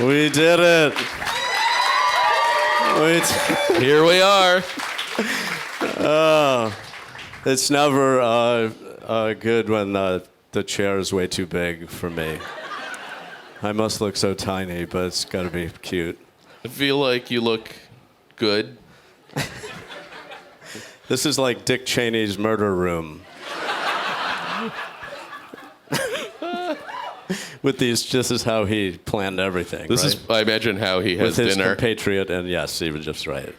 We did it. Here we are. It's never good when the chair is way too big for me. I must look so tiny, but it's got to be cute. I feel like you look good. This is like Dick Cheney's murder room. With these, this is how he planned everything. This right? is, I imagine, how he has with his dinner. compatriot, and yes, he was just right.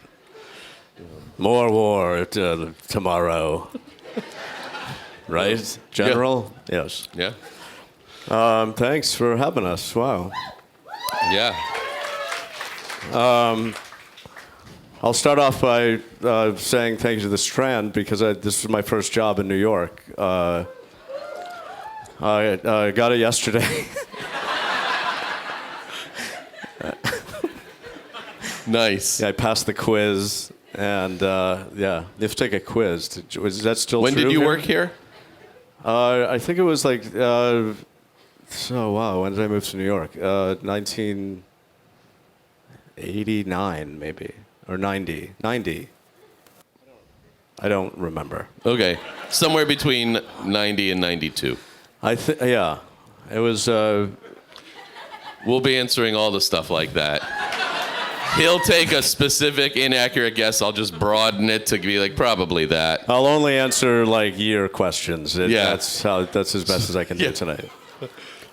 More war tomorrow. Right, General? Yeah. Yes. Yeah. Thanks for having us. Wow. Yeah. I'll start off by saying thank you to the Strand because this was my first job in New York. I got it yesterday. Nice. Yeah, I passed the quiz, and yeah, you have to take a quiz. Is that still When true? did you work here? I think it was like, wow, when did I move to New York? 1989, maybe, or 90. 90. I don't remember. Okay. Somewhere between 90 and 92. Yeah, it was. We'll be answering all the stuff like that. He'll take a specific, inaccurate guess. I'll just broaden it to be like, probably that. I'll only answer like year questions. Yeah. That's as best as I can do tonight.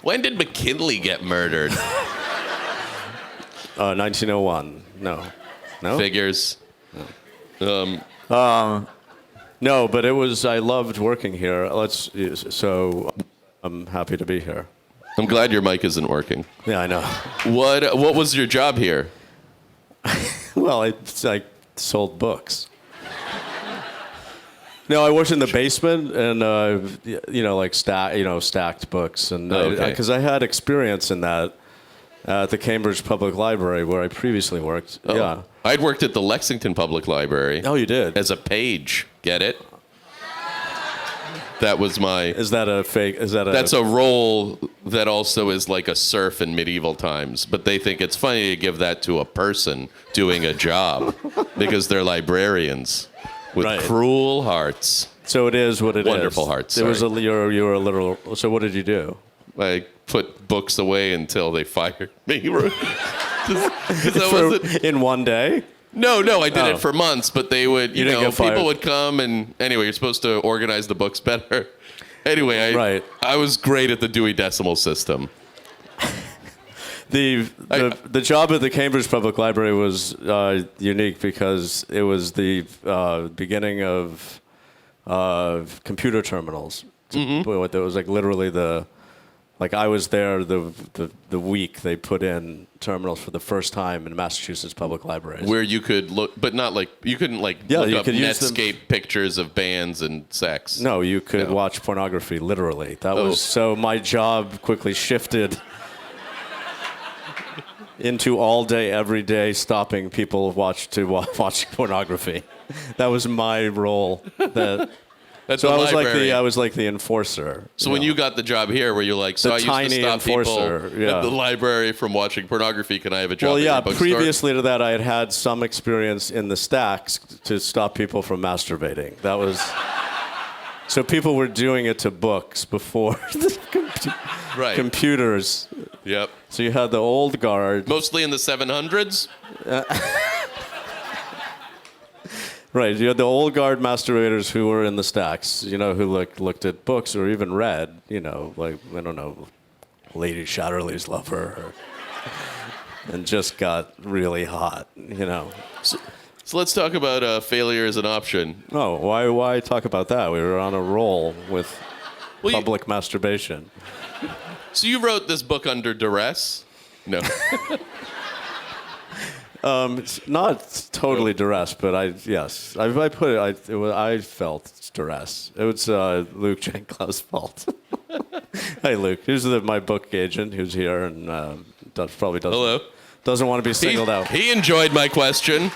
When did McKinley get murdered? 1901. No. Figures. No, but it was. I loved working here. So I'm happy to be here. I'm glad your mic isn't working. Yeah, I know. What was your job here? Well, I sold books. No, I worked in the basement and like stacked books, and because I had experience in that at the Cambridge Public Library where I previously worked. Oh. Yeah. I'd worked at the Lexington Public Library. Oh, you did? As a page. Get it? That was my... Is that a fake? That's a role that also is like a serf in medieval times, but they think it's funny to give that to a person doing a job because they're librarians with cruel hearts. So it is what it is. Wonderful hearts. It was you were a literal. So what did you do? I put books away until they fired me. In one day? No, I did it for months, but they would, people would come and anyway, you're supposed to organize the books better. Anyway, I was great at the Dewey Decimal System. The job at the Cambridge Public Library was unique because it was the beginning of computer terminals. Mm-hmm. It was like literally I was there the week they put in terminals for the first time in Massachusetts public libraries. Where you could look, but not like, you couldn't look up Netscape pictures of bands and sex. No, you could watch pornography, literally. So my job quickly shifted into all day, every day, stopping people watching pornography. That was my role. So I was like the enforcer. So when you got the job here, were you like, so I used to stop enforcer, people at the library from watching pornography. Can I have a job? Well, yeah. At your bookstore? Previously to that, I had had some experience in the stacks to stop people from masturbating. That was. So people were doing it to books before the computers. Yep. So you had the old guard. Mostly in the 700s. Right, you had the old guard masturbators who were in the stacks, who looked at books or even read, like, I don't know, Lady Chatterley's Lover, and just got really hot, So let's talk about failure as an option. Oh, why talk about that? We were on a roll with public masturbation. So you wrote this book under duress? No. It's not totally duress, but I put it. I felt duress. It was Luke Jenklow's fault. Hey, Luke. Here's my book agent who's here and probably doesn't want to be singled out. He enjoyed my question.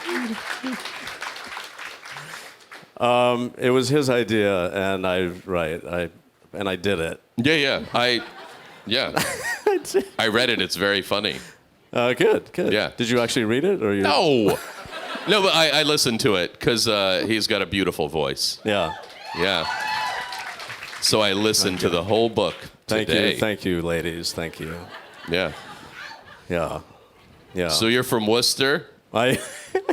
It was his idea, and I did it. Yeah. I read it. It's very funny. Good. Yeah. Did you actually read it, or you? No, no, but I listened to it because he's got a beautiful voice. Yeah. Yeah. So I listened to the whole book today. Thank you, ladies. Thank you. Yeah. Yeah. So you're from Worcester? I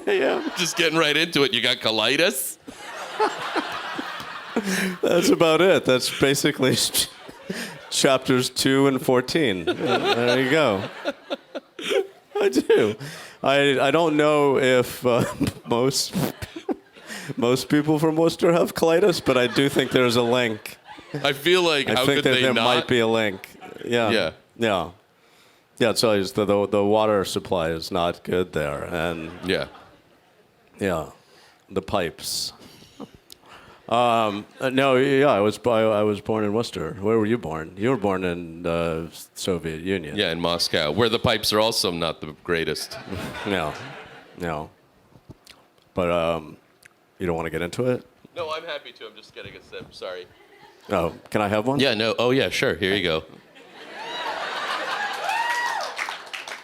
am. Just getting right into it. You got colitis? That's about it. That's basically chapters 2 and 14. There you go. I do. I don't know if most people from Worcester have colitis, but I do think there's a link. I feel like I how think could that they there not? might be a link. Yeah. It's always the water supply is not good there, and the pipes. I was born in Worcester. Where were you born? You were born in the Soviet Union. Yeah, in Moscow, where the pipes are also not the greatest. No. But you don't want to get into it? No, I'm happy to. I'm just getting a sip. Sorry. Oh, can I have one? Yeah, no. Oh, yeah, sure. Here you go.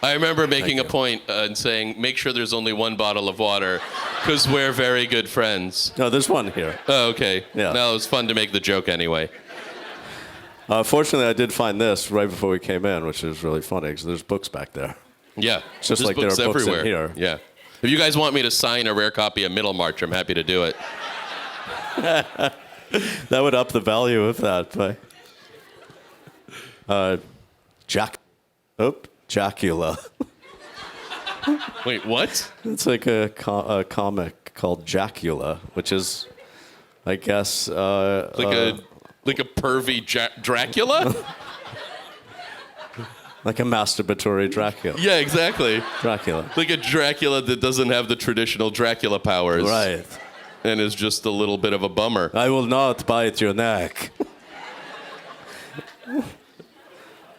I remember making a point and saying, make sure there's only one bottle of water, because we're very good friends. No, there's one here. Oh, okay. Yeah. No, it was fun to make the joke anyway. Fortunately, I did find this right before we came in, which is really funny, because there's books back there. Yeah. It's just There's like there are books everywhere. in here. Yeah. If you guys want me to sign a rare copy of Middlemarch, I'm happy to do it. That would up the value of that. But, Jackula. Wait, what? It's like a comic called Jackula, which is, I guess, Like a pervy Dracula? like a masturbatory Dracula. Yeah, exactly. Dracula. Like a Dracula that doesn't have the traditional Dracula powers. Right. And is just a little bit of a bummer. I will not bite your neck.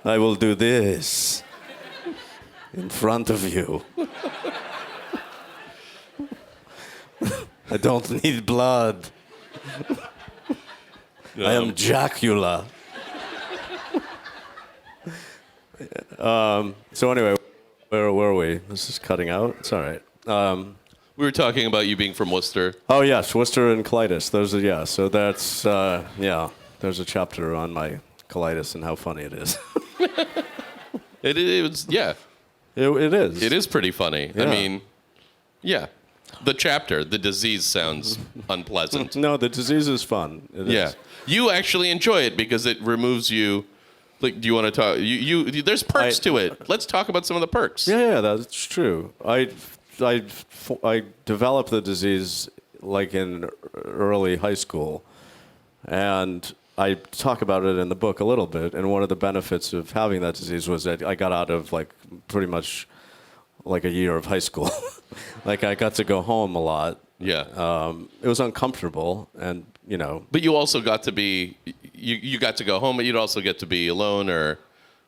I will do this in front of you. I don't need blood. I am Jackula. So anyway, where were we? This is cutting out. It's all right. We were talking about you being from Worcester. Oh yes, Worcester and colitis. Those are So that's There's a chapter on my colitis and how funny it is. It is, yeah. It is. It is pretty funny. Yeah. I mean, yeah. The chapter, the disease sounds unpleasant. No, the disease is fun. It Yeah. is. You actually enjoy it because it removes you. Like, do you want to talk? There's perks to it. Let's talk about some of the perks. Yeah, that's true. I developed the disease like in early high school, and I talk about it in the book a little bit. And one of the benefits of having that disease was that I got out of like pretty much like a year of high school. Like I got to go home a lot. Yeah. It was uncomfortable, and you know. But you also got to be. You got to go home, but you'd also get to be alone, or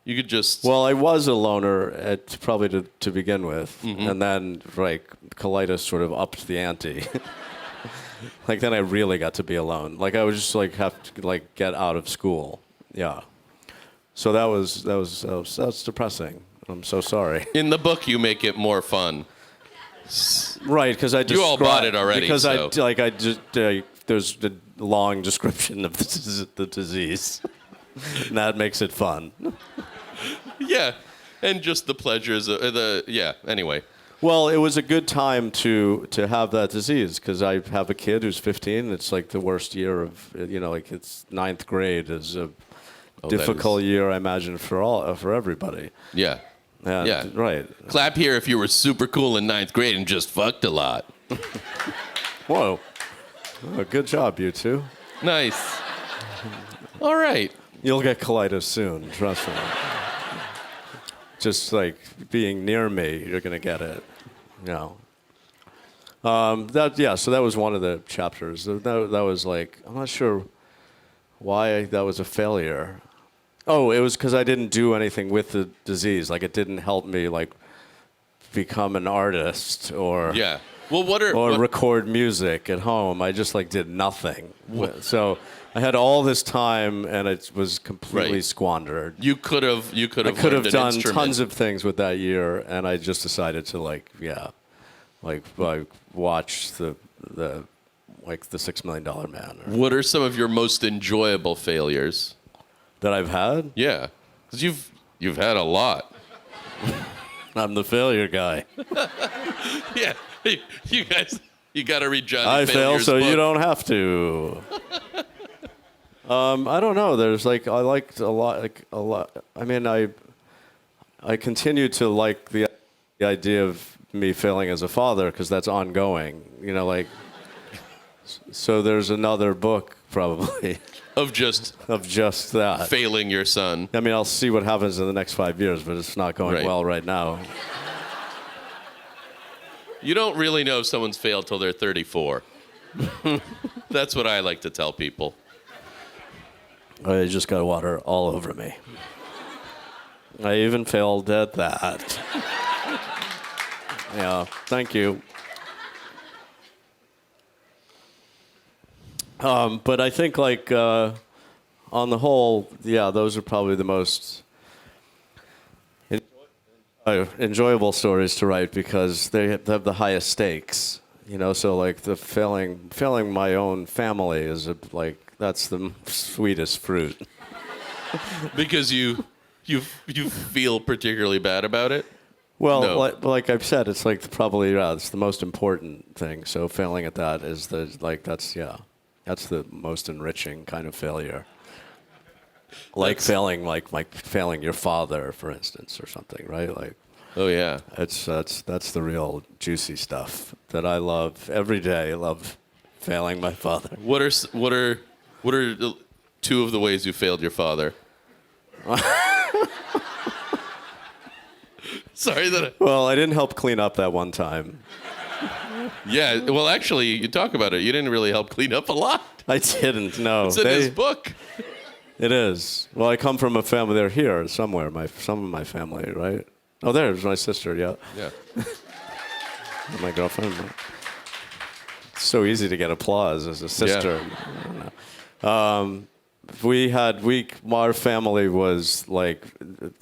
you could just. Well, I was a loner probably to begin with, Mm-hmm. and then like colitis sort of upped the ante. Like then I really got to be alone. Like I would just like have to like get out of school. Yeah. So that was depressing. I'm so sorry. In the book, you make it more fun. Right, because I just You all bought it already, Because so. I just there's a long description of the disease, and that makes it fun. Yeah, and just the pleasures of yeah. Anyway. Well, it was a good time to have that disease because I have a kid who's 15. It's like the worst year of like it's ninth grade is a difficult year, I imagine, for everybody. Yeah. And, Yeah. Right. Clap here if you were super cool in ninth grade and just fucked a lot. Whoa. Oh, good job, you two. Nice. All right. You'll get colitis soon, trust me. Just like being near me, you're gonna get it. So that was one of the chapters. That was like, I'm not sure why that was a failure. Oh, it was because I didn't do anything with the disease. Like it didn't help me like become an artist or Yeah. Well, or record music at home. I just like did nothing. So I had all this time, and it was completely squandered. You could have. I could have done tons of things with that year, and I just decided to like watch the $6 Million Man. What are some of your most enjoyable failures that I've had? Yeah, because you've had a lot. I'm the failure guy. Yeah, you guys, you got to read Johnny I fail, so book. you don't have to. I don't know. There's I liked a lot. I mean, I continue to like the idea of me failing as a father because that's ongoing. So there's another book probably of just that failing your son. I mean, I'll see what happens in the next 5 years, but it's not going well right now. You don't really know if someone's failed till they're 34. That's what I like to tell people. I just got water all over me. I even failed at that. Yeah, thank you. But I think, on the whole, yeah, those are probably the most enjoyable stories to write because they have the highest stakes. So the failing my own family is that's the sweetest fruit. Because you feel particularly bad about it? Well, No. like I've said, it's probably it's the most important thing. So failing at that is that's the most enriching kind of failure. Failing your father, for instance, or something, right? Oh yeah, that's the real juicy stuff that I love every day. I love failing my father. What are the two of the ways you failed your father? Sorry Well, I didn't help clean up that one time. Yeah, well, actually, you talk about it. You didn't really help clean up a lot. I didn't. No, it's in his book. It is. Well, I come from a family. They're here somewhere. Some of my family, right? Oh, there's my sister. Yeah. Yeah. My girlfriend. It's so easy to get applause as a sister. Yeah. Our family was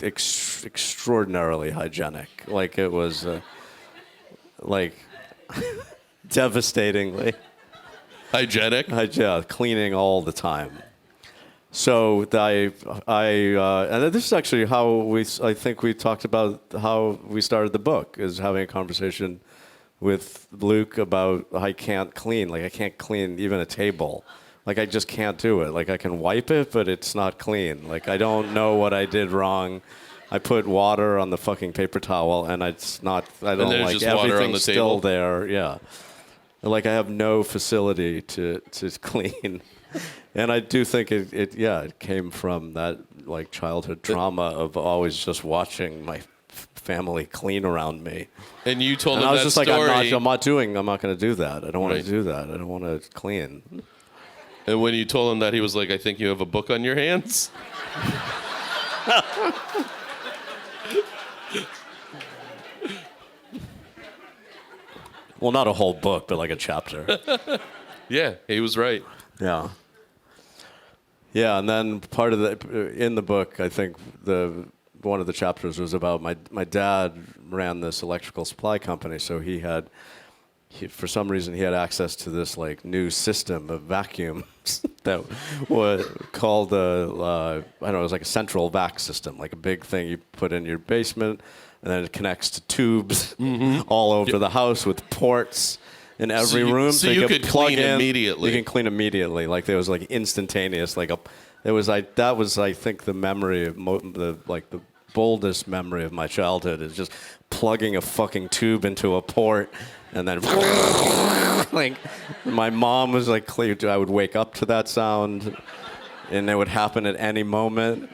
extraordinarily hygienic. It was devastatingly hygienic. Cleaning all the time. So and this is actually how I think we talked about how we started the book, is having a conversation with Luke about I can't clean. I can't clean even a table. I just can't do it. I can wipe it, but it's not clean. I don't know what I did wrong. I put water on the fucking paper towel, and it's not. I don't just water on everything's the still table? there. Yeah, I have no facility to clean, and I do think it came from that childhood trauma of always just watching my family clean around me. And you told him I was that just story. I'm not going to do that. I don't want to do that. I don't want to clean. And when you told him that, he was like, I think you have a book on your hands. Well, not a whole book, but a chapter. Yeah, he was right. Yeah. Yeah, and then part of in the book, I think one of the chapters was about my dad ran this electrical supply company, so for some reason he had access to this new system of vacuums that was called I don't know, it was a central vac system, a big thing you put in your basement, and then it connects to tubes all over the house with ports in every room. So you could plug clean in immediately. You can clean immediately. There was instantaneous. That was I think the memory of the boldest memory of my childhood is just plugging a fucking tube into a port, and then my mom was clear. I would wake up to that sound, and it would happen at any moment.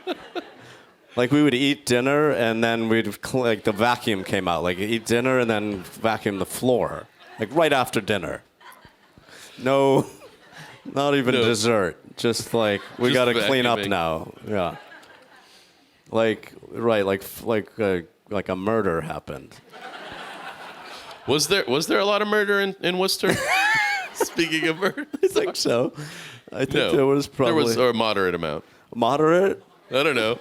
We would eat dinner, and then the vacuum came out. Eat dinner and then vacuum the floor, right after dinner. No, not even dessert. Just we got to clean up now. Yeah. Like a murder happened. Was there a lot of murder in Worcester? Speaking of murder, I think so. I think no, there was probably a moderate amount. moderate. I don't know.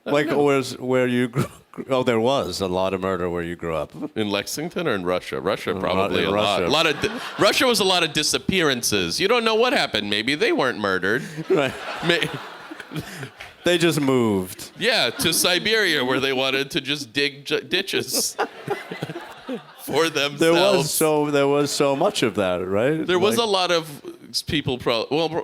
Like where you grew. Oh, there was a lot of murder where you grew up. In Lexington or in Russia? Russia probably in a lot. Russia. A lot of Russia was a lot of disappearances. You don't know what happened. Maybe they weren't murdered. Right. May- They just moved. Yeah, to Siberia where they wanted to just dig ditches for themselves. There was so much of that, right? There was a lot of people.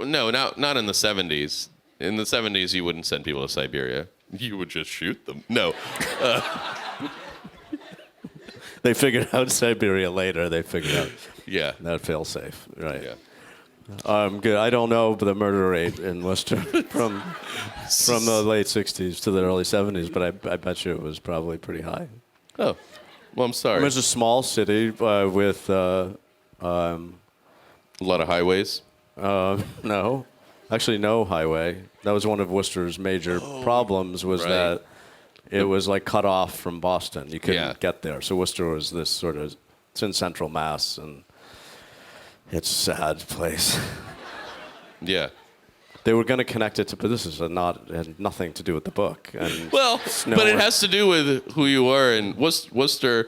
No, not in the 70s. In the 70s, you wouldn't send people to Siberia. You would just shoot them. No. They figured out Siberia later. They figured out Yeah. that fail safe, right? Yeah. Good. I don't know the murder rate in Worcester from the late '60s to the early '70s, but I bet you it was probably pretty high. Oh. Well, I'm sorry. It's a small city with A lot of highways. no, actually no highway. That was one of Worcester's major problems was right. that it was like cut off from Boston. You couldn't Yeah. get there. So Worcester was this sort of, it's in central Mass, and it's a sad place. Yeah. They were going to connect it to, but this is it had nothing to do with the book. And Well, it's but it nowhere- has to do with who you are, and Worcester's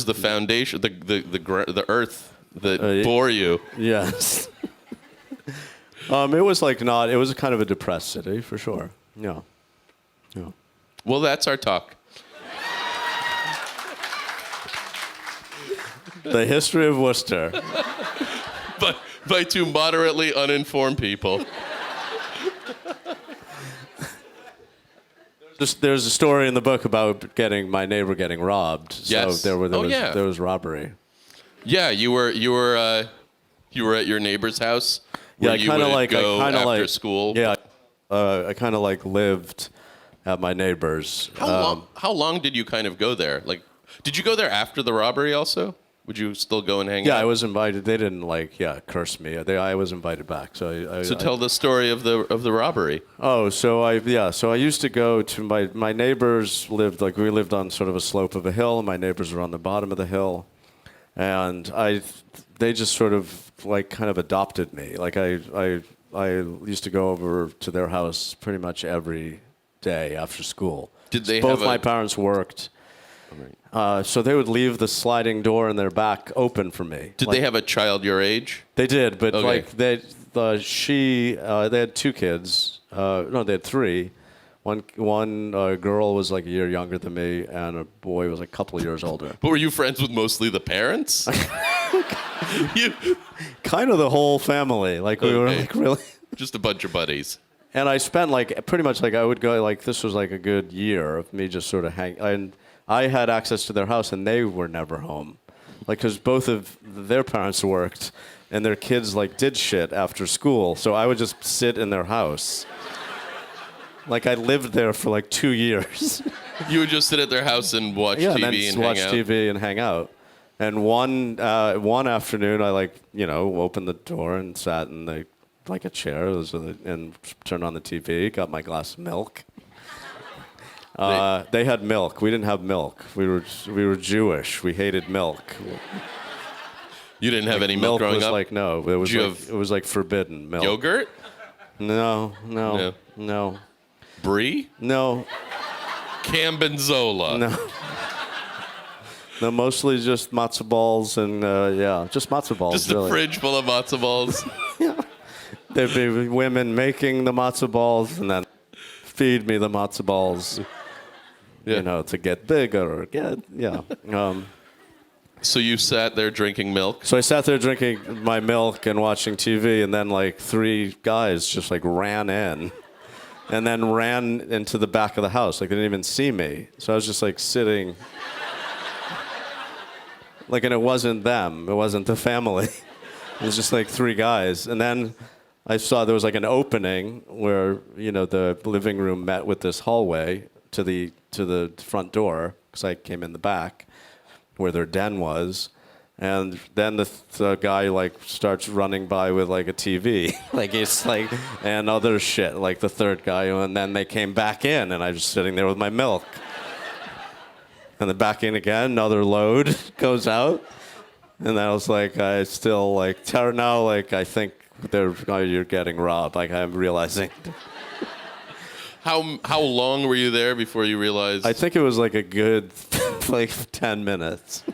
the foundation, the earth that bore you. Yes. It was like not. It was kind of a depressed city for sure. Yeah. Yeah. Well, that's our talk. The history of Worcester. But by two moderately uninformed people. There's a story in the book about my neighbor getting robbed. Yes. So there was robbery. Yeah, you were at your neighbor's house where you kinda would go after school. Yeah. I kind of like lived at my neighbor's. How long did you kind of go there? Like, did you go there after the robbery also? Would you still go and hang out? Yeah, I was invited. They didn't curse me. I was invited back. So Tell the story of the robbery. Oh, so I used to go to my neighbors we lived on sort of a slope of a hill, and my neighbors were on the bottom of the hill, and they just sort of like kind of adopted me. Like I used to go over to their house pretty much every day after school. Did they Both have my parents worked. So they would leave the sliding door in their back open for me. Did they have a child your age? They did, but Okay. they had two kids. No, they had three. One girl was like a year younger than me, and a boy was like a couple of years older. But were you friends with mostly the parents? Kind of the whole family. Like we were Okay. like really. Just a bunch of buddies. And I spent like pretty much like I would go like this was like a good year of me just sort of and I had access to their house and they were never home, like because both of their parents worked and their kids like did shit after school, so I would just sit in their house. Like I lived there for like 2 years. You would just sit at their house and watch Yeah, TV and then watch hang out. TV and hang out. And one afternoon, I opened the door and sat in a chair and turned on the TV. Got my glass of milk. They had milk. We didn't have milk. We were Jewish. We hated milk. You didn't have any milk growing was up? It was like forbidden milk. Yogurt? No. Brie? No. Cambenzola? No. No, mostly just matzo balls and just matzo balls. Just a really. fridge full of matzo balls? There'd be women making the matzo balls and then feed me the matzo balls, to get bigger or So you sat there drinking milk? So I sat there drinking my milk and watching TV, and then like three guys just like ran in and then ran into the back of the house. Like they didn't even see me. So I was just like sitting. Like, and it wasn't them. It wasn't the family. It was just like three guys. And then I saw there was like an opening where, the living room met with this hallway to the front door, because I came in the back where their den was. And then the guy like starts running by with like a TV, like it's like, and other shit, like the third guy. And then they came back in and I was sitting there with my milk. And then back in again, another load goes out. And I was like, I still like, now like I think you're getting robbed. Like I'm realizing. How long were you there before you realized? I think it was like a good like 10 minutes.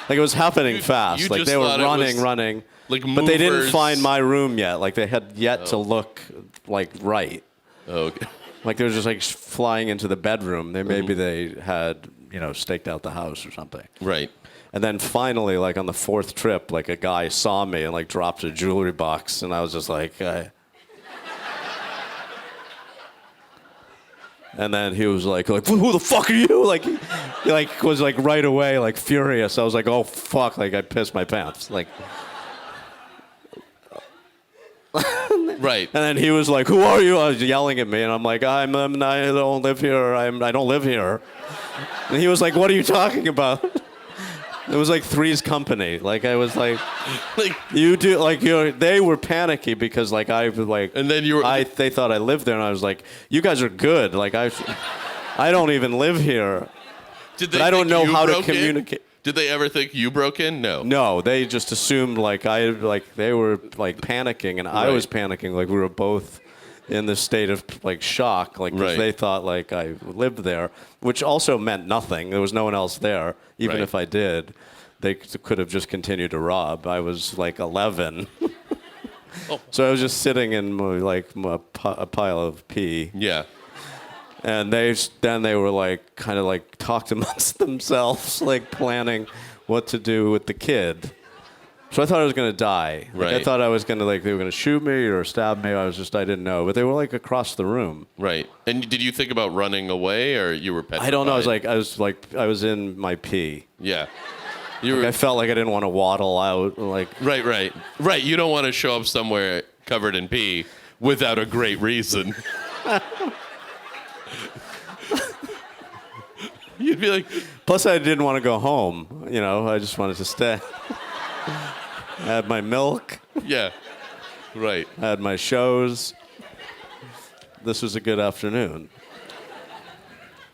Like it was happening fast. you Like just they were thought it running, was running. like but they didn't movers. find my room yet. Like they had yet to look like right. Oh, okay. Like they were just like flying into the bedroom. Maybe they had, staked out the house or something. Right. And then finally, like on the fourth trip, like a guy saw me and like dropped a jewelry box, and I was just like, And then he was like, who the fuck are you? Like, he like was like right away like furious. I was like, oh fuck, like I pissed my pants, like. Right. And then he was like, who are you? I was yelling at me, and I'm like, I don't live here. I don't live here. And he was like, what are you talking about? It was like Three's Company. Like I was like, you do like they were panicky because like I was like, and then they thought I lived there, and I was like, you guys are good. Like I don't even live here. But I don't know how to communicate. Did they ever think you broke in? No. No, they just assumed like they were like panicking, and I was panicking. Like we were both in this state of like shock, like 'cause they thought like I lived there, which also meant nothing. There was no one else there. Even if I did, they could have just continued to rob. I was like 11, so I was just sitting in a pile of pee. Yeah. And they were like kind of like talked amongst themselves, like planning what to do with the kid. So I thought I was gonna die. Like, I thought I was gonna they were gonna shoot me or stab me. I didn't know. But they were like across the room. Right. And did you think about running away, or you were petrified? I don't know. I was in my pee. Yeah. I felt like I didn't want to waddle out. Like Right. You don't want to show up somewhere covered in pee without a great reason. You'd be like. Plus, I didn't want to go home. I just wanted to stay. I had my milk. Yeah. Right. I had my shows. This was a good afternoon.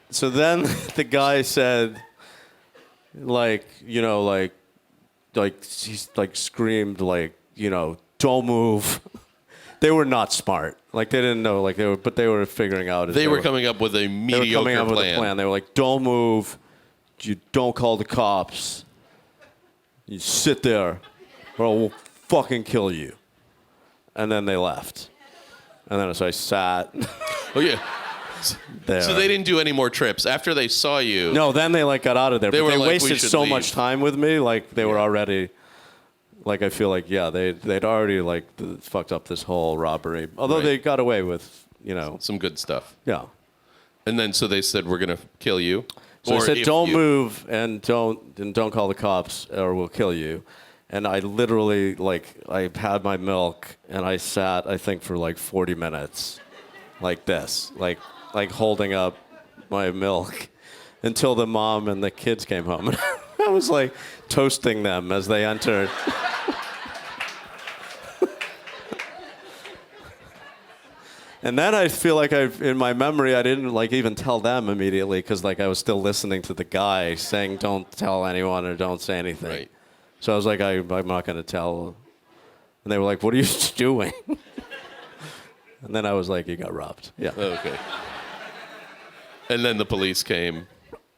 So then the guy said, he screamed, don't move. They were not smart. Like they didn't know. But they were figuring out. They were coming up with a mediocre plan. They were like, don't move. You don't call the cops. You sit there, or I'll fucking kill you. And then they left. And then so I sat. Oh yeah. There. So they didn't do any more trips after they saw you. No, then they got out of there. They wasted so much time with me. They were already. I feel like they'd already fucked up this whole robbery. Although they got away with some good stuff. Yeah. And then so they said we're gonna kill you. So they said don't move and don't call the cops or we'll kill you. And I literally I had my milk and I sat I think for 40 minutes like this like holding up my milk until the mom and the kids came home. And I was toasting them as they entered. And then I feel like in my memory, I didn't even tell them immediately because I was still listening to the guy saying, "Don't tell anyone or don't say anything." Right. So I was like, I'm not going to tell. And they were like, "What are you doing?" And then I was like, "You got robbed." Yeah. Okay. And then the police came.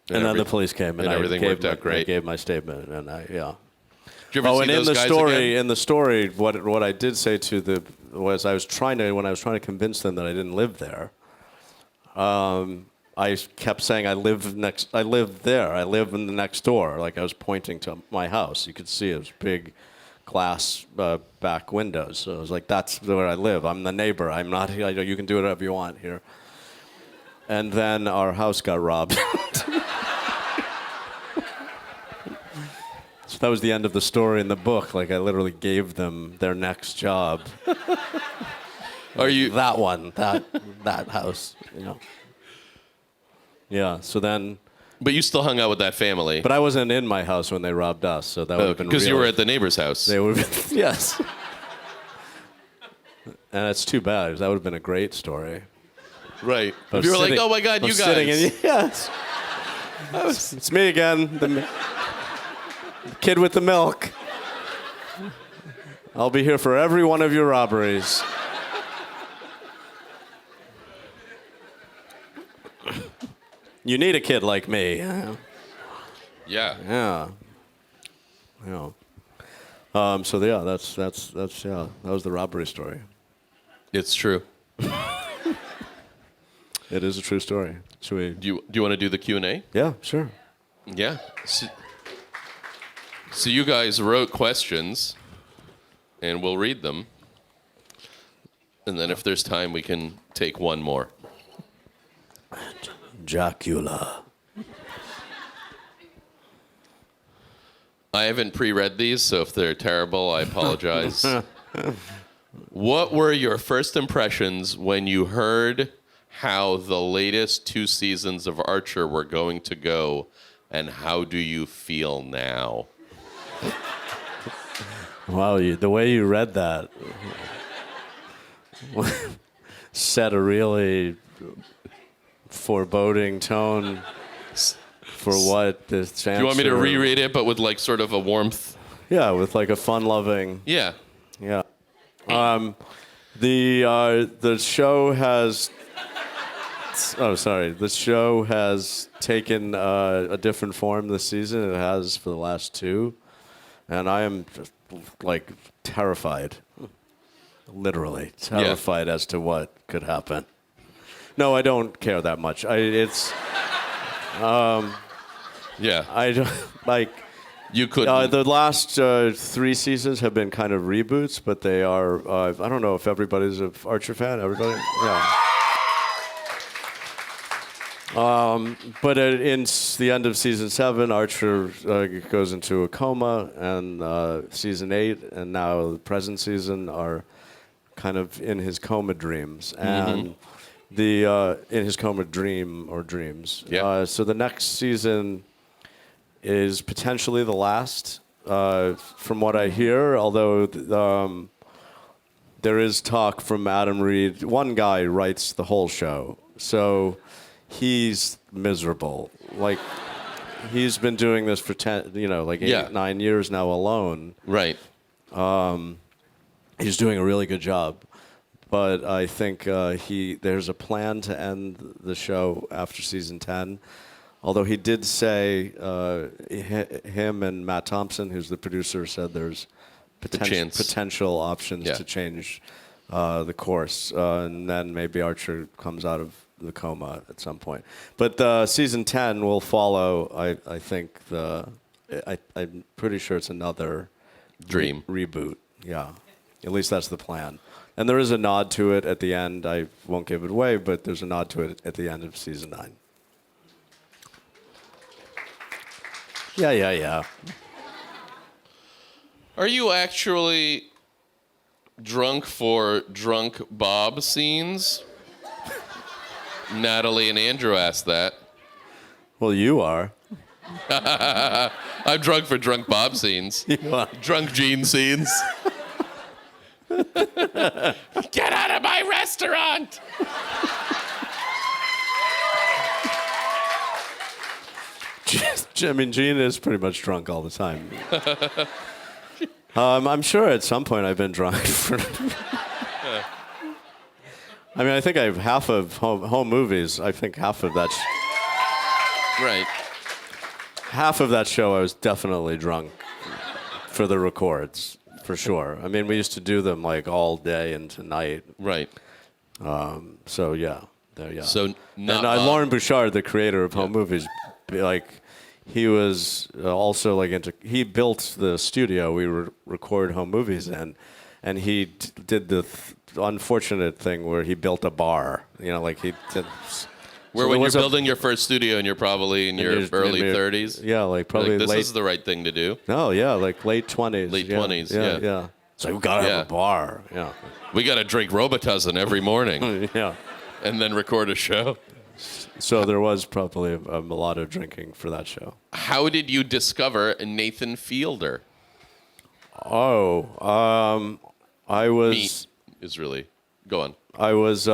And then the police came, and everything worked out great. I gave my statement, and Did you ever see and those guys again? in the story, what I did say to was I was trying to convince them that I didn't live there. I kept saying I live there. I live in the next door. I was pointing to my house. You could see it was big glass back windows. So I was like, that's where I live. I'm the neighbor. I'm not. You can do whatever you want here. And then our house got robbed. So that was the end of the story in the book. I literally gave them their next job. Are you that one? That house? Yeah. So then. But you still hung out with that family. But I wasn't in my house when they robbed us, so that would have been because you were at the neighbor's house. They would have been, yes. And it's too bad because that would have been a great story. Right. If you were like, oh my God, you guys. Yes. It's me again, the kid with the milk. I'll be here for every one of your robberies. You need a kid like me. Yeah. Yeah. So yeah, that's that was the robbery story. It's true. It is a true story. Should we? Do you want to do the Q&A? Yeah, sure. Yeah. So you guys wrote questions, and we'll read them. And then if there's time, we can take one more. Dracula. I haven't pre-read these, so if they're terrible, I apologize. What were your first impressions when you heard how the latest 2 seasons of Archer were going to go, and how do you feel now? Wow, the way you read that set a really foreboding tone for what this chance. Do you want me to reread it, but with like sort of a warmth? Yeah, with like a fun-loving. Yeah. Yeah. The show has. Oh, sorry. The show has taken a different form this season. It has for the last 2, and I am just like terrified, literally terrified as to what could happen. No, I don't care that much. Yeah. I don't like. You could. The last 3 seasons have been kind of reboots, but they are. I don't know if everybody's an Archer fan. Everybody, yeah. But in the end of season 7, Archer goes into a coma, and season 8 and now the present season are kind of in his coma dreams, and in his coma dream or dreams. Yeah. So the next season is potentially the last, from what I hear. Although there is talk from Adam Reed. One guy writes the whole show, so. He's miserable. Like, he's been doing this for 8, 9 years now alone. Right. He's doing a really good job. But I think there's a plan to end the show after season 10. Although he did say, him and Matt Thompson, who's the producer, said there's potential options to change the course. And then maybe Archer comes out of the coma at some point. But season 10 will follow, I think, I'm pretty sure it's another dream reboot. Yeah. At least that's the plan. And there is a nod to it at the end. I won't give it away, but there's a nod to it at the end of season 9. Yeah. Are you actually drunk for Drunk Bob scenes? Natalie and Andrew asked that. Well, you are. I'm drunk for Drunk Bob scenes. You are. Drunk Gene scenes. Get out of my restaurant! I mean, Gene is pretty much drunk all the time. I'm sure at some point I've been drunk. I mean, I think I have half of home movies. I think half of that. Right. Half of that show, I was definitely drunk for the records, for sure. I mean, we used to do them like all day and tonight. Right. So yeah, there. So not Lauren Bouchard, the creator of home movies, like he was also like into. He built the studio we record home movies in, and he did the unfortunate thing where he built a bar. Like he did. Where when you're building your first studio and you're probably in your early 30s. Yeah, like probably this late. is the right thing to do. No, yeah, like late 20s. Late 20s, yeah. So we've got to have a bar. Yeah. We got to drink Robitussin every morning. Yeah. And then record a show. So there was probably a lot of drinking for that show. How did you discover Nathan Fielder? Oh, I was... Meat is really... Go on. I was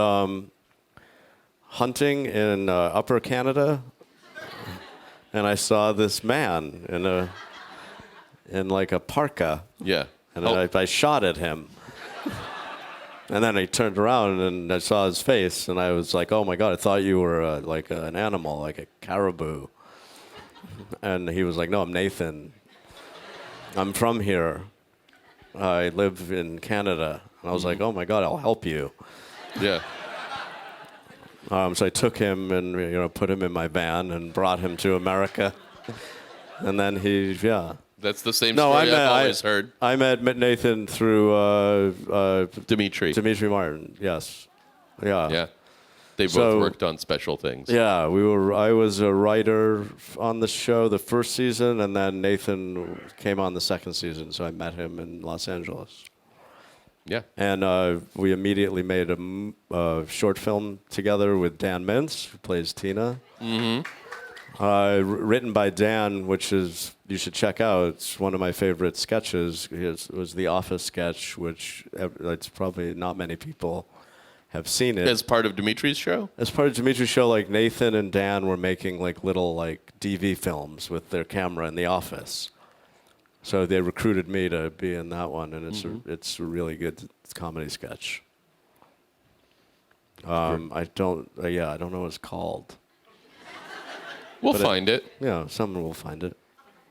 hunting in Upper Canada and I saw this man in like a parka, Yeah. and I shot at him. And then I turned around and I saw his face, and I was like, "Oh my God! I thought you were like an animal, like a caribou." And he was like, "No, I'm Nathan. I'm from here. I live in Canada." And I was like, "Oh my God! I'll help you." Yeah. So I took him and put him in my van and brought him to America. And then That's the same No, story I've always heard. I met Nathan through Dimitri. Dimitri Martin. Yes, yeah. Yeah. They both So- worked on special things. Yeah, I was a writer on the show the first season, and then Nathan came on the second season. So I met him in Los Angeles, Yeah. and we immediately made a short film together with Dan Mintz, who plays Tina. Mm-hmm. Written by Dan, which you should check out. It's one of my favorite sketches. It was the Office sketch, which it's probably not many people have seen it. As part of Dimitri's show? As part of Dimitri's show, like Nathan and Dan were making like little like DV films with their camera in the office. So they recruited me to be in that one, and it's a really good comedy sketch. I don't know what it's called. We'll find it. Yeah, someone will find it.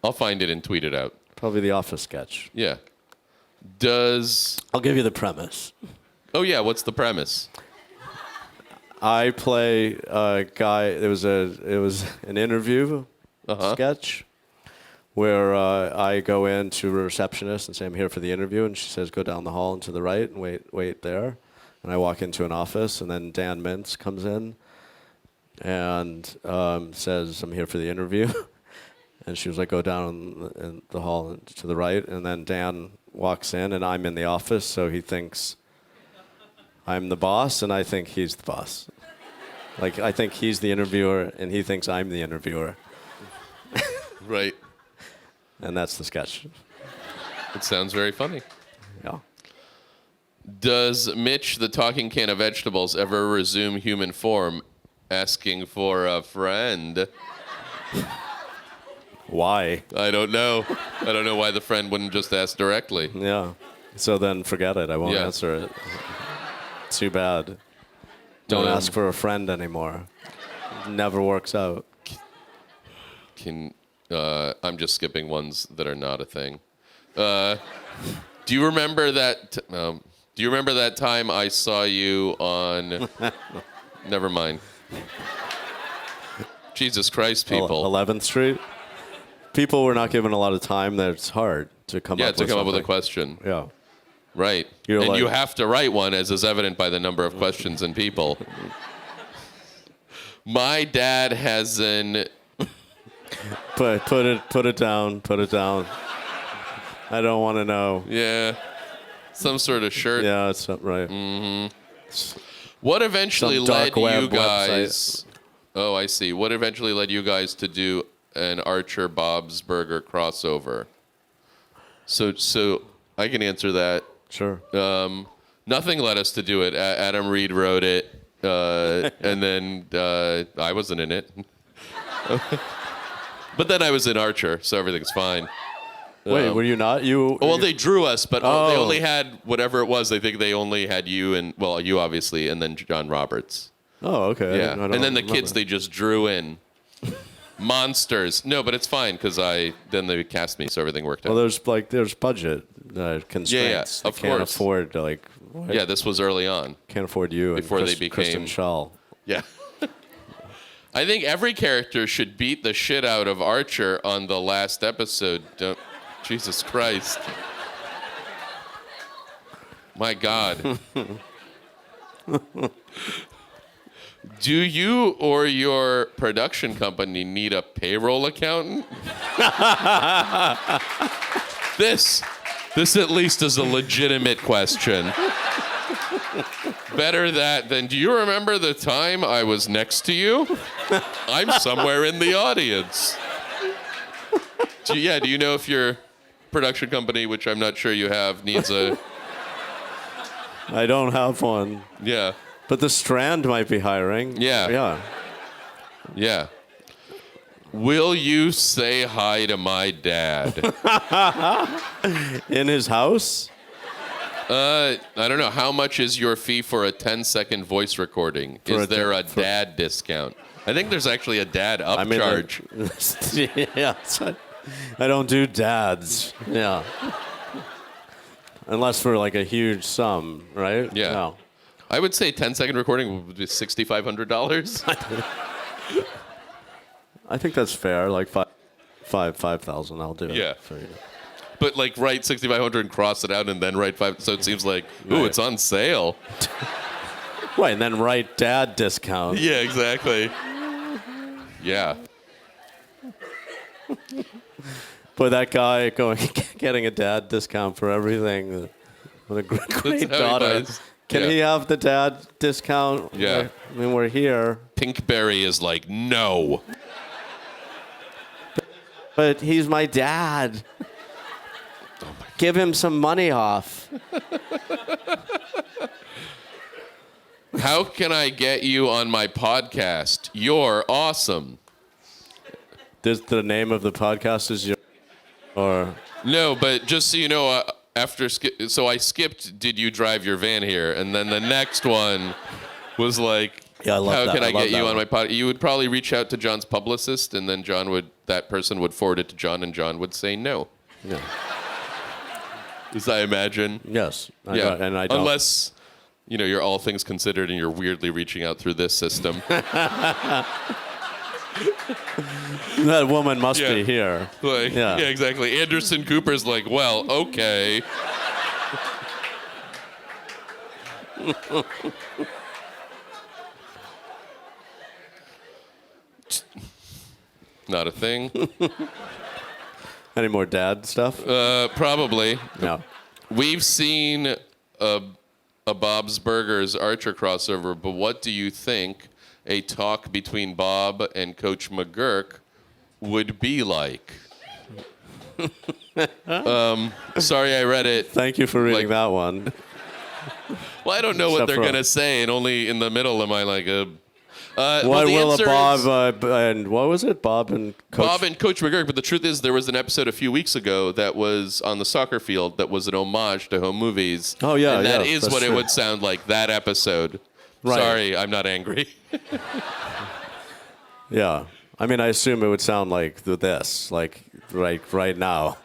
I'll find it and tweet it out. Probably the Office sketch. Yeah. I'll give you the premise. Oh, yeah. What's the premise? I play a guy. It was an interview sketch where I go in to a receptionist and say I'm here for the interview, and she says go down the hall and to the right and wait there. And I walk into an office, and then Dan Mintz comes in and says I'm here for the interview. And she was like, go down in the hall to the right. And then Dan walks in, and I'm in the office, so he thinks I'm the boss, and I think he's the boss. Like, I think he's the interviewer, and he thinks I'm the interviewer. Right. And that's the sketch. It sounds very funny. Yeah. Does Mitch, the talking can of vegetables, ever resume human form, asking for a friend? Why? I don't know. I don't know why the friend wouldn't just ask directly. Yeah. So then forget it. I won't answer it. Too bad. Don't ask for a friend anymore. It never works out. I'm just skipping ones that are not a thing. Do you remember that? Do you remember that time I saw you on? Never mind. Jesus Christ, people. 11th Street. People were not given a lot of time. That's hard to come up with. Yeah, to come up with a something. question. Yeah. Right. You're and like- you have to write one, as is evident by the number of questions and people. My dad has an. Put it down. Put it down. I don't want to know. Yeah. Some sort of shirt. Yeah, that's not right. What eventually Some led dark web you guys? website. Oh, I see. What eventually led you guys to do an Archer Bob's Burger crossover? So I can answer that. Sure. Nothing led us to do it. Adam Reed wrote it, and then I wasn't in it. But then I was in Archer, so everything's fine. Wait, were you not? Well, they drew us, but they Oh. only had whatever it was. I think they only had you and, well, you obviously, and then John Roberts. Oh, okay. Yeah. I don't And then the remember. kids they just drew in. Monsters. No, but it's fine because then they cast me, so everything worked out. Well, there's budget constraints. Yeah, They of can't course. afford what? Yeah, this was early on. Can't afford you Before and they became- Kristen Schaal. Yeah. I think every character should beat the shit out of Archer on the last episode. Jesus Christ. My God. Do you or your production company need a payroll accountant? This at least is a legitimate question. Better that than, do you remember the time I was next to you? I'm somewhere in the audience. Do you know if your production company, which I'm not sure you have, needs a... I don't have one. Yeah. But the Strand might be hiring. Yeah. Yeah. Yeah. Will you say hi to my dad? In his house? I don't know. How much is your fee for a 10-second voice recording? Is there a dad discount? I think there's actually a dad upcharge. Yeah. I don't do dads. Yeah. Unless for like a huge sum, right? Yeah. No. I would say 10-second recording would be $6,500. I think that's fair. Like 5,000. I'll do it. Yeah. For you. But like write 6,500 and cross it out and then write 5. So it seems like, ooh, Right. it's on sale. Right, and then write dad discount. Yeah, exactly. Yeah. But that guy getting a dad discount for everything. What a great That's how he daughter. buys. Can Yeah. he have the dad discount? Yeah. I mean, we're here. Pinkberry is like, no. But he's my dad. Give him some money off. How can I get you on my podcast? You're awesome. The name of the podcast is your, or No, but just so you know, so I skipped "Did you drive your van here?" and then the next one was like, Yeah, I love "How that. can I I love get that you on one. my podcast?" You would probably reach out to John's publicist, and then that person would forward it to John, and John would say no. yeah. As I imagine. Yes. Yeah. And I don't. Unless, you're all things considered, and you're weirdly reaching out through this system. That woman must Yeah. be here. Like, Yeah. yeah, exactly. Anderson Cooper's like, well, okay. Not a thing. Any more dad stuff? Probably. No. We've seen a Bob's Burgers Archer crossover, but what do you think a talk between Bob and Coach McGurk would be like? Sorry, I read it. Thank you for reading Like- that one. Well, I don't know what Except they're for- going to say, and only in the middle am I like, What well, the will a answer Bob is and what was it? Bob and Coach. Bob and Coach McGurk, but the truth is there was an episode a few weeks ago that was on the soccer field that was an homage to home movies. Oh, yeah, and that yeah, is that's what it true. would sound like, that episode. Right. Sorry, I'm not angry. Yeah. I mean, I assume it would sound like this, like right now.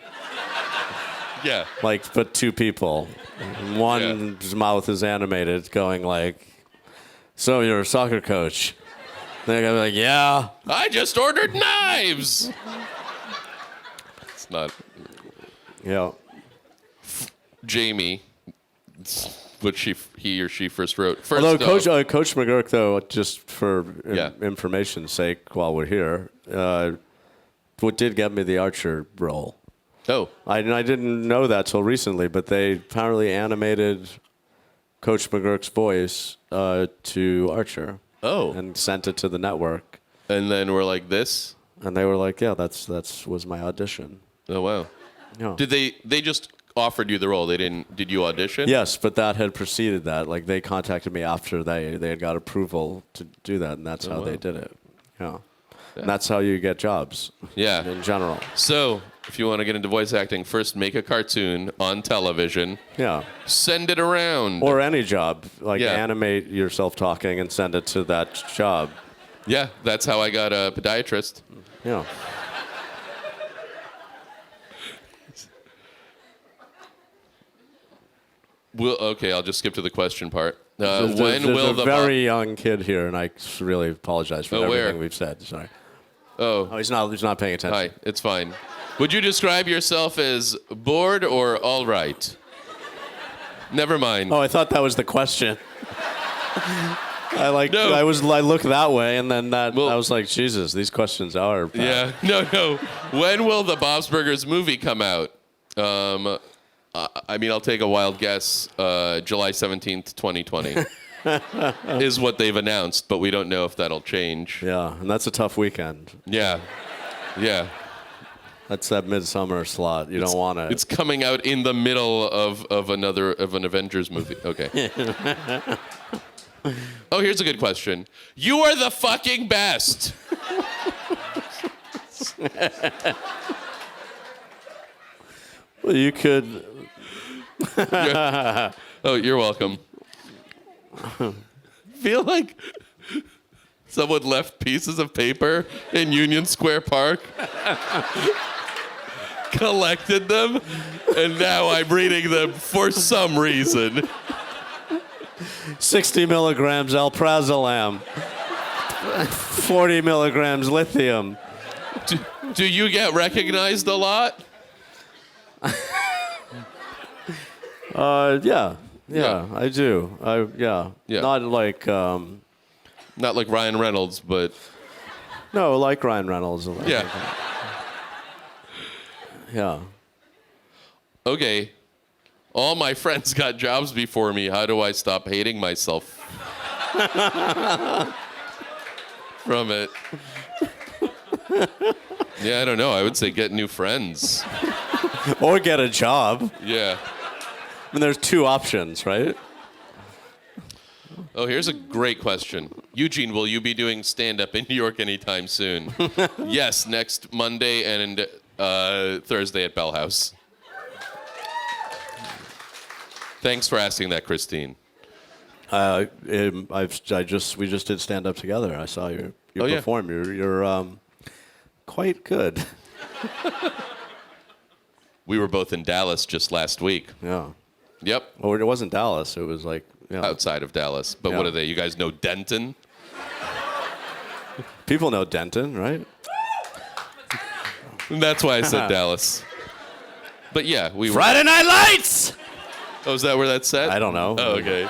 Yeah. Like, but two people. One's mouth is animated, going like, "So you're a soccer coach?" They're gonna be like, "Yeah." I just ordered knives. It's not Yeah. Jamie. It's what he or she first wrote. First Although off, Coach McGurk, though, just for Yeah. information's sake, while we're here, what did get me the Archer role? oh, I didn't know that till recently, but they apparently animated Coach McGurk's voice to Archer. Oh. And sent it to the network, and then we're like this. and they were like, "Yeah, that's was my audition." Oh wow. Yeah. Did they just offered you the role? They didn't. Did you audition? Yes, but that had preceded that. Like they contacted me after they had got approval to do that, and that's how they did it. Yeah. And that's how you get jobs. Yeah. In general. So, if you want to get into voice acting, first make a cartoon on television, Yeah. send it around. Or any job, like Yeah. animate yourself talking and send it to that job. Yeah, that's how I got a podiatrist. Yeah. Okay, I'll just skip to the question part. There's Will a the very young kid here, and I really apologize for Oh, where? everything we've said. Sorry. Oh, Oh, he's not paying attention. hi, it's fine. Would you describe yourself as bored or all right? Never mind. Oh, I thought that was the question. I No. I looked that way, and then I Well- was like, Jesus, these questions are bad. Yeah, no. When will the Bob's Burgers movie come out? I mean, I'll take a wild guess. July 17th, 2020 is what they've announced, but we don't know if that'll change. Yeah, and that's a tough weekend. Yeah. That's that midsummer slot. You don't want to. It's coming out in the middle of an Avengers movie. Okay. Oh, here's a good question. You are the fucking best. Well, you could. Oh, you're welcome. Feel like someone left pieces of paper in Union Square Park, collected them, and now I'm reading them for some reason. 60 milligrams alprazolam. 40 milligrams lithium. Do you get recognized a lot? Yeah, Yeah. I do. Yeah. Yeah. Not like, Not like Ryan Reynolds, but no, like Ryan Reynolds. yeah. Yeah. Okay. All my friends got jobs before me. How do I stop hating myself from it? Yeah, I don't know. I would say get new friends. Or get a job. Yeah. I mean, there's two options, right? Oh, here's a great question. Eugene, will you be doing stand-up in New York anytime soon? Yes, next Monday and Thursday at Bell House. Thanks for asking that, Christine. We just did stand up together. I saw you yeah. perform. You're quite good. We were both in Dallas just last week. Yeah. Yep. Well, it wasn't Dallas. It was like Outside of Dallas. But Yeah. what are they? You guys know Denton? People know Denton, right? And that's why I said Dallas. But yeah, we were. Friday Night Lights. Oh, is that where that's set? I don't know. Oh, okay.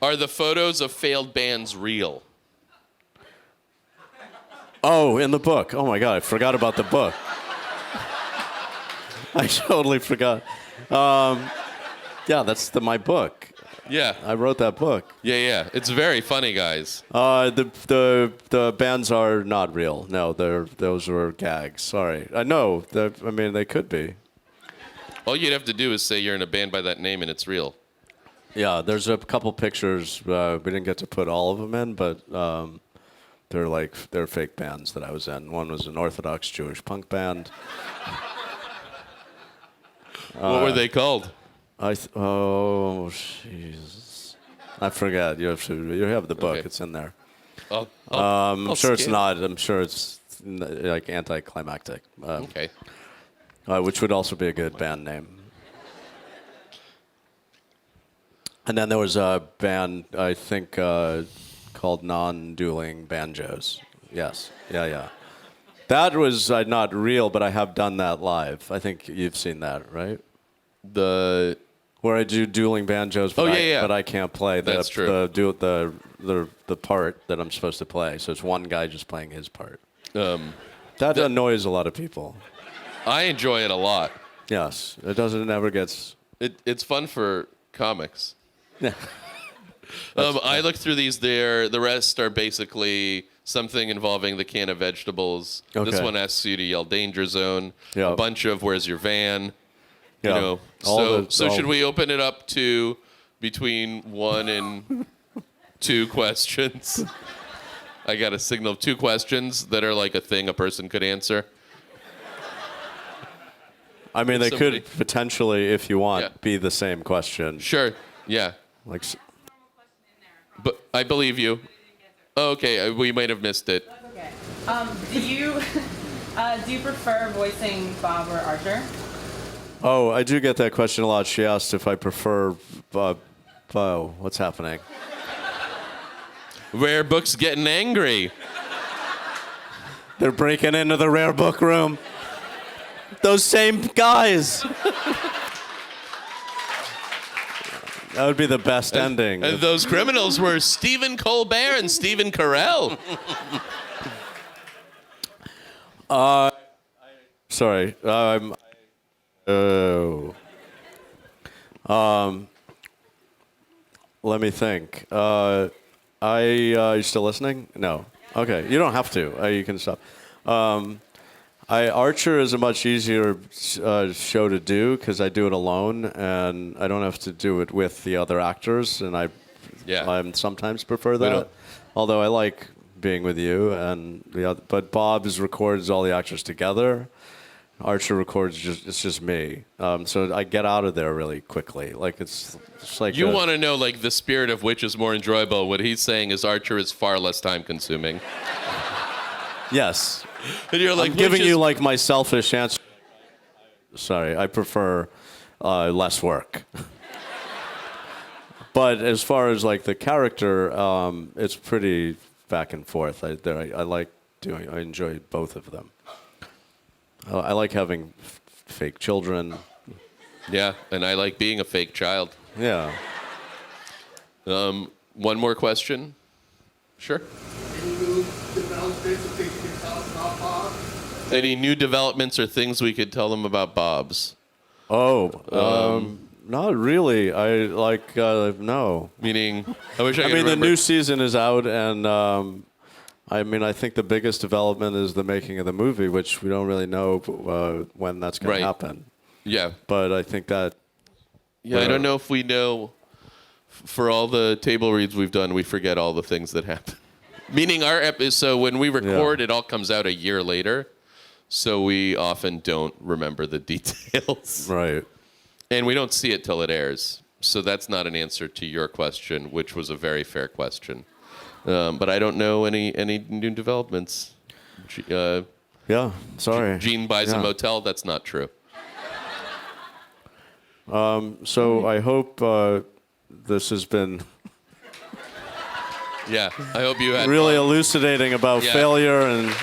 Are the photos of failed bands real? Oh, in the book. Oh my God, I forgot about the book. I totally forgot. Yeah, that's my book. Yeah. I wrote that book. Yeah. It's very funny, guys. The bands are not real. No, those were gags. Sorry. I know. I mean, they could be. All you'd have to do is say you're in a band by that name and it's real. Yeah, there's a couple pictures. We didn't get to put all of them in, but they're fake bands that I was in. One was an Orthodox Jewish punk band. What were they called? Oh, Jesus. I forgot. You have the book. Okay. It's in there. I'm sure it's not. I'm sure it's like anticlimactic. Okay. Which would also be a good band name. And then there was a band, I think, called Non-Dueling Banjos. Yes. Yeah. That was not real, but I have done that live. I think you've seen that, right? Where I do dueling banjos, but, but I can't play That's true. the part that I'm supposed to play. So it's one guy just playing his part. That annoys a lot of people. I enjoy it a lot. Yes, it never gets. It's fun for comics. Yeah. I looked through these there. The rest are basically something involving the can of vegetables. Okay. This one asks you to yell danger zone. Yeah. A bunch of where's your van? Yeah. You know. So should we open it up to between 1 and 2 questions? I got a signal of 2 questions that are like a thing a person could answer. I mean, they could potentially, if you want, be the same question. Sure. Yeah. Like. But I believe you. Oh, okay, we might have missed it. That's okay. Do you prefer voicing Bob or Archer? Oh, I do get that question a lot. She asked if I prefer Bo. What's happening? Rare Book's getting angry. They're breaking into the rare book room. Those same guys. That would be the best ending. And those criminals were Stephen Colbert and Stephen Carell. Sorry. Let me think. You still listening? No. Okay. You don't have to. You can stop. Archer is a much easier show to do because I do it alone and I don't have to do it with the other actors. And Yeah. I sometimes prefer don't- that. Although I like being with you and but Bob's records all the actors together. Archer records it's just me. So I get out of there really quickly. Like it's like You want to know, like, the spirit of which is more enjoyable. What he's saying is Archer is far less time consuming. Yes. And you're like, I'm giving which you is- like my selfish answer. Sorry, I prefer less work. But as far as like the character, it's pretty back and forth. I enjoy both of them. I like having fake children. Yeah, and I like being a fake child. Yeah. One more question? Sure. Any new developments or things we could tell them about Bob's? Any new developments or things we could tell them about Bob's? Not really. I like no. Meaning, I wish I could I mean, remember. the new season is out, and I mean, I think the biggest development is the making of the movie, which we don't really know when that's going Right. to happen. Yeah. But I think that Yeah, I don't know if we know. For all the table reads we've done, we forget all the things that happen. Meaning our episode, so when we record, it all comes out a year later. So we often don't remember the details. right. And we don't see it till it airs. So that's not an answer to your question, which was a very fair question. But I don't know any new developments. Yeah. Sorry. Gene buys a Yeah. motel. That's not true. So I hope this has been Yeah, I hope you had really fun. elucidating about Yeah. failure and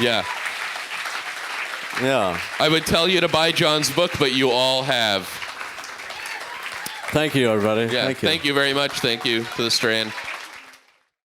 Yeah, yeah. I would tell you to buy John's book, but you all have. Thank you, everybody. Yeah, Thank you. thank you very much. Thank you to the Strand.